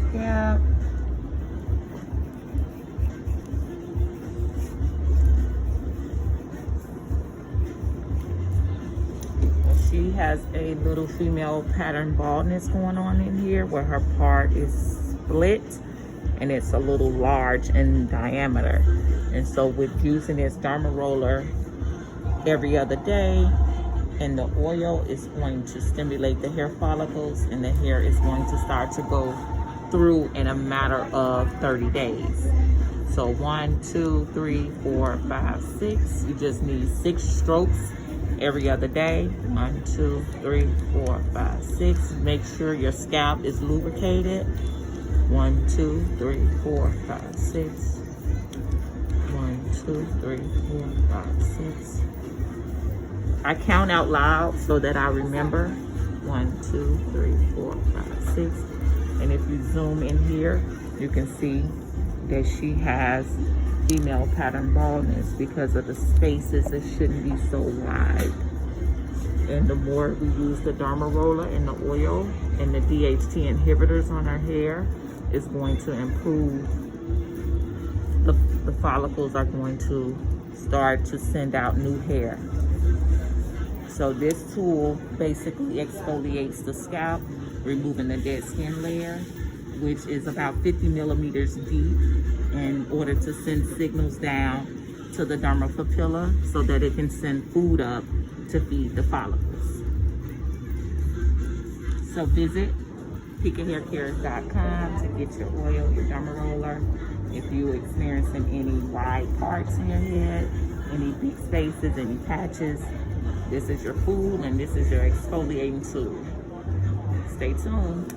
scalp. She has a little female pattern baldness going on in here where her part is split and it's a little large in diameter. And so with using this Derma roller every other day, and the oil is going to stimulate the hair follicles, and the hair is going to start to go through in a matter of 30 days. So 1, 2, 3, 4, 5, 6. You just need 6 strokes every other day. 1, 2, 3, 4, 5, 6. Make sure your scalp is lubricated. 1, 2, 3, 4, 5, 6. 1, 2, 3, 4, 5, 6. I count out loud so that I remember. 1, 2, 3, 4, 5, 6. And if you zoom in here, you can see that she has female pattern baldness because of the spaces. It shouldn't be so wide. And the more we use the Derma roller and the oil and the DHT inhibitors on her hair, is going to improve. The follicles are going to start to send out new hair. So this tool basically exfoliates the scalp, removing the dead skin layer, which is about 50 millimeters deep, in order to send signals down to the derma papilla so that it can send food up to feed the follicles. So visit PekaHaircare.com to get your oil, your derma roller. If you're experiencing any wide parts in your head, any big spaces, any patches, this is your food and this is your exfoliating tool. Stay tuned.